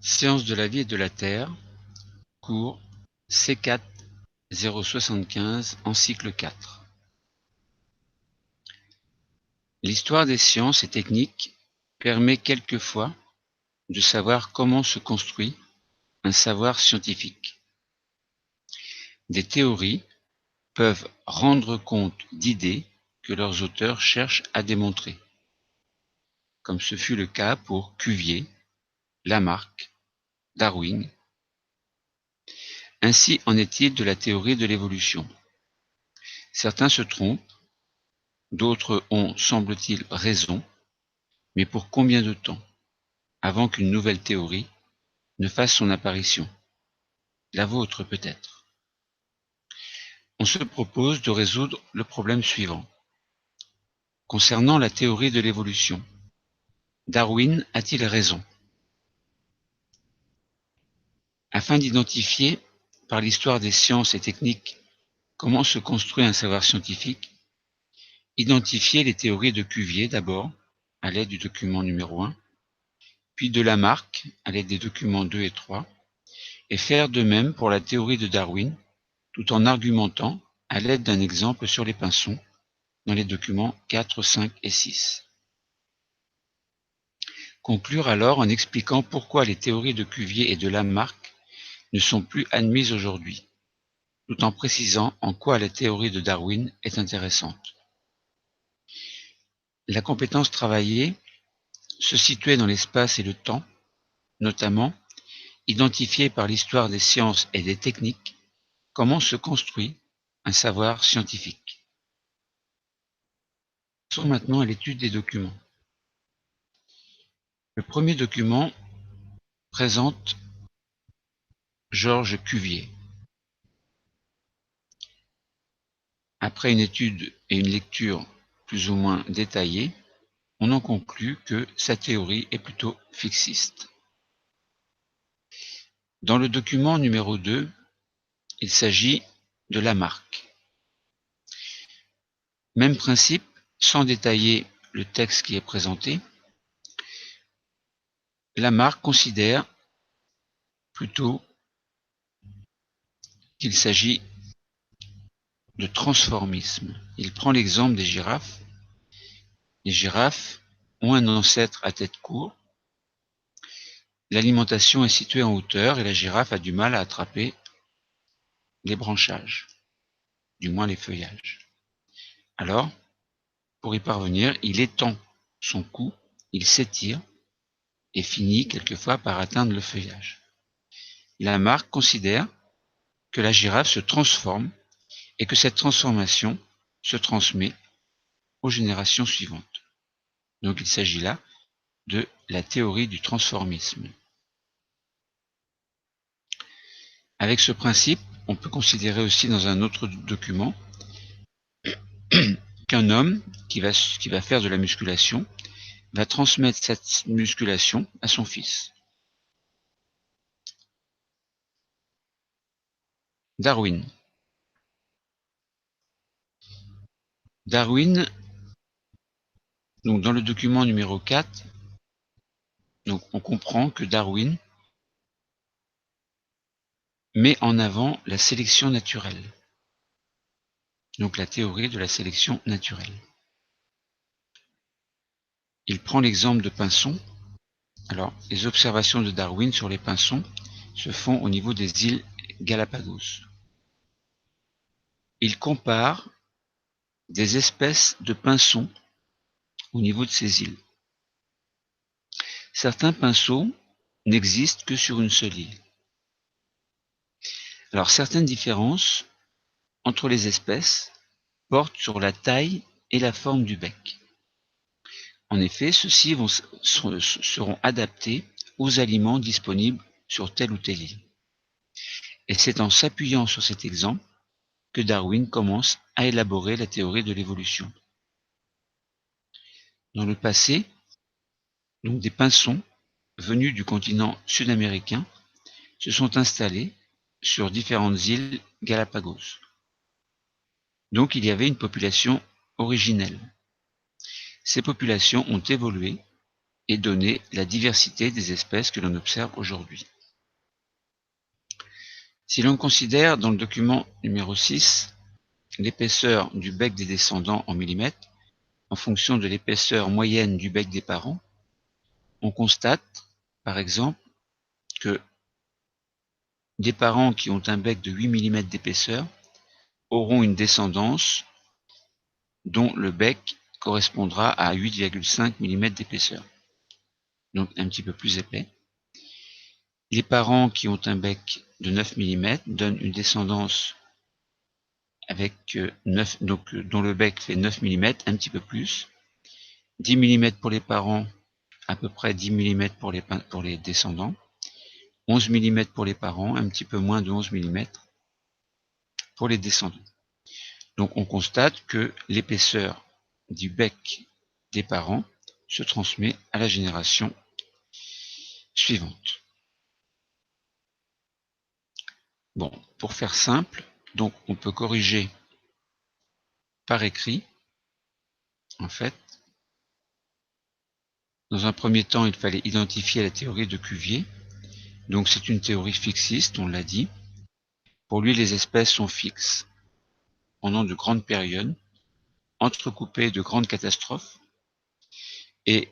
Sciences de la vie et de la Terre, cours C4 075 en cycle 4. L'histoire des sciences et techniques permet quelquefois de savoir comment se construit un savoir scientifique. Des théories peuvent rendre compte d'idées que leurs auteurs cherchent à démontrer, comme ce fut le cas pour Cuvier, Lamarck, Darwin. Ainsi en est-il de la théorie de l'évolution. Certains se trompent, d'autres ont, semble-t-il, raison, mais pour combien de temps avant qu'une nouvelle théorie ne fasse son apparition? La vôtre peut-être. On se propose de résoudre le problème suivant. Concernant la théorie de l'évolution, Darwin a-t-il raison? Afin d'identifier, par l'histoire des sciences et techniques, comment se construit un savoir scientifique, identifier les théories de Cuvier d'abord, à l'aide du document numéro 1, puis de Lamarck, à l'aide des documents 2 et 3, et faire de même pour la théorie de Darwin, tout en argumentant à l'aide d'un exemple sur les pinsons, dans les documents 4, 5 et 6. Conclure alors en expliquant pourquoi les théories de Cuvier et de Lamarck ne sont plus admises aujourd'hui, tout en précisant en quoi la théorie de Darwin est intéressante. La compétence travaillée se situait dans l'espace et le temps, notamment identifier par l'histoire des sciences et des techniques comment se construit un savoir scientifique. Passons maintenant à l'étude des documents. Le premier document présente Georges Cuvier. Après une étude et une lecture plus ou moins détaillées, on en conclut que sa théorie est plutôt fixiste. Dans le document numéro 2, il s'agit de Lamarck. Même principe, sans détailler le texte qui est présenté, Lamarck considère plutôt qu'il s'agit de transformisme. Il prend l'exemple des girafes. Les girafes ont un ancêtre à tête courte. L'alimentation est située en hauteur et la girafe a du mal à attraper les branchages, du moins les feuillages. Alors, pour y parvenir, il étend son cou, il s'étire et finit quelquefois par atteindre le feuillage. Lamarck considère que la girafe se transforme et que cette transformation se transmet aux générations suivantes. Donc il s'agit là de la théorie du transformisme. Avec ce principe, on peut considérer aussi dans un autre document qu'un homme qui va faire de la musculation va transmettre cette musculation à son fils. Darwin. Darwin, donc dans le document numéro 4, donc on comprend que Darwin met en avant la sélection naturelle. Donc la théorie de la sélection naturelle. Il prend l'exemple de pinsons. Alors, les observations de Darwin sur les pinsons se font au niveau des îles Galapagos. Il compare des espèces de pinsons au niveau de ces îles. Certains pinceaux n'existent que sur une seule île. Alors, certaines différences entre les espèces portent sur la taille et la forme du bec. En effet, ceux-ci seront adaptés aux aliments disponibles sur telle ou telle île. Et c'est en s'appuyant sur cet exemple que Darwin commence à élaborer la théorie de l'évolution. Dans le passé, donc des pinsons venus du continent sud-américain se sont installés sur différentes îles Galapagos. Donc il y avait une population originelle. Ces populations ont évolué et donner la diversité des espèces que l'on observe aujourd'hui. Si l'on considère dans le document numéro 6 l'épaisseur du bec des descendants en millimètres, en fonction de l'épaisseur moyenne du bec des parents, on constate, par exemple, que des parents qui ont un bec de 8 mm d'épaisseur auront une descendance dont le bec correspondra à 8,5 mm d'épaisseur, donc un petit peu plus épais. Les parents qui ont un bec de 9 mm donnent une descendance avec dont le bec fait 9 mm, un petit peu plus. 10 mm pour les parents, à peu près 10 mm pour les descendants. 11 mm pour les parents, un petit peu moins de 11 mm pour les descendants. Donc on constate que l'épaisseur du bec des parents se transmet à la génération suivante. Bon, pour faire simple, donc on peut corriger par écrit. En fait, dans un premier temps, il fallait identifier la théorie de Cuvier. Donc c'est une théorie fixiste, on l'a dit. Pour lui, les espèces sont fixes pendant de grandes périodes, entrecoupées de grandes catastrophes, et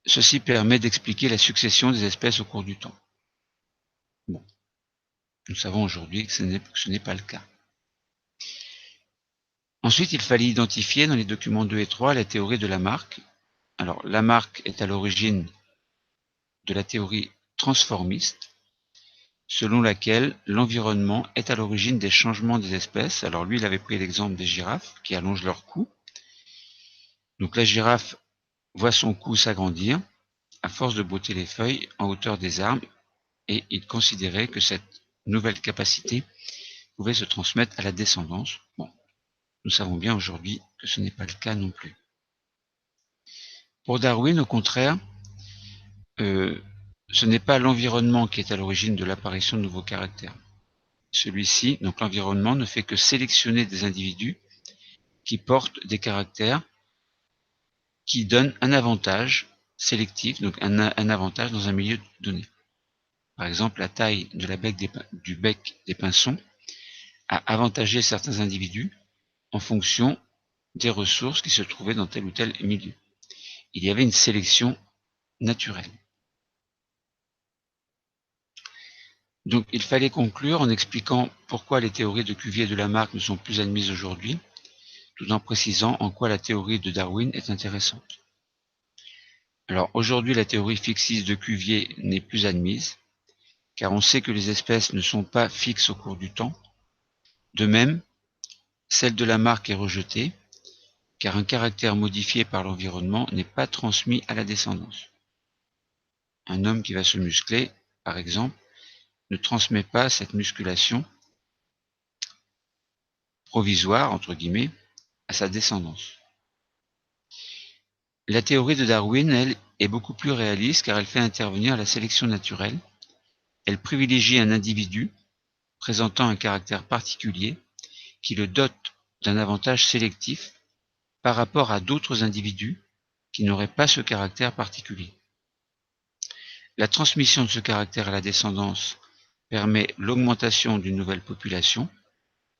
ceci permet d'expliquer la succession des espèces au cours du temps. Bon, nous savons aujourd'hui que ce n'est pas le cas. Ensuite, il fallait identifier dans les documents 2 et 3 la théorie de Lamarck. Alors, Lamarck est à l'origine de la théorie transformiste, selon laquelle l'environnement est à l'origine des changements des espèces. Alors lui, il avait pris l'exemple des girafes qui allongent leur cou. Donc la girafe voit son cou s'agrandir à force de botter les feuilles en hauteur des arbres, et il considérait que cette nouvelle capacité pouvait se transmettre à la descendance. Bon, nous savons bien aujourd'hui que ce n'est pas le cas non plus. Pour Darwin, au contraire, ce n'est pas l'environnement qui est à l'origine de l'apparition de nouveaux caractères. Celui-ci, donc l'environnement, ne fait que sélectionner des individus qui portent des caractères qui donnent un avantage sélectif, donc un avantage dans un milieu donné. Par exemple, la taille de du bec des pinsons a avantagé certains individus en fonction des ressources qui se trouvaient dans tel ou tel milieu. Il y avait une sélection naturelle. Donc il fallait conclure en expliquant pourquoi les théories de Cuvier et de Lamarck ne sont plus admises aujourd'hui, tout en précisant en quoi la théorie de Darwin est intéressante. Alors aujourd'hui, la théorie fixiste de Cuvier n'est plus admise, car on sait que les espèces ne sont pas fixes au cours du temps. De même, celle de Lamarck est rejetée, car un caractère modifié par l'environnement n'est pas transmis à la descendance. Un homme qui va se muscler, par exemple, ne transmet pas cette musculation provisoire, entre guillemets, à sa descendance. La théorie de Darwin, elle, est beaucoup plus réaliste car elle fait intervenir la sélection naturelle. Elle privilégie un individu présentant un caractère particulier qui le dote d'un avantage sélectif par rapport à d'autres individus qui n'auraient pas ce caractère particulier. La transmission de ce caractère à la descendance permet l'augmentation d'une nouvelle population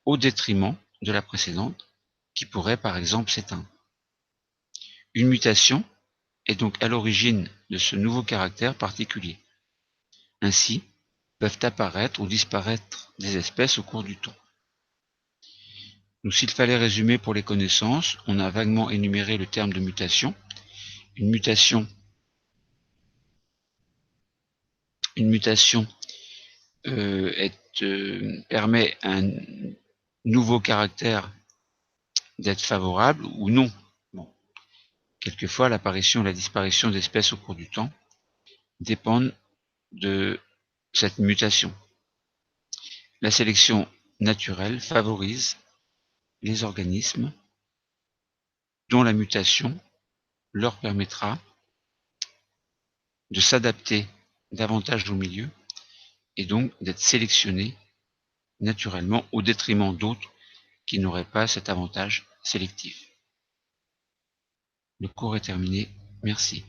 au détriment de la précédente qui pourrait par exemple s'éteindre. Une mutation est donc à l'origine de ce nouveau caractère particulier. Ainsi, peuvent apparaître ou disparaître des espèces au cours du temps. Donc s'il fallait résumer pour les connaissances, on a vaguement énuméré le terme de mutation. Une mutation permet à un nouveau caractère d'être favorable ou non. Bon. Quelquefois, l'apparition et la disparition d'espèces au cours du temps dépendent de cette mutation. La sélection naturelle favorise les organismes dont la mutation leur permettra de s'adapter davantage au milieu et donc d'être sélectionnés naturellement au détriment d'autres qui n'auraient pas cet avantage sélectif. Le cours est terminé. Merci.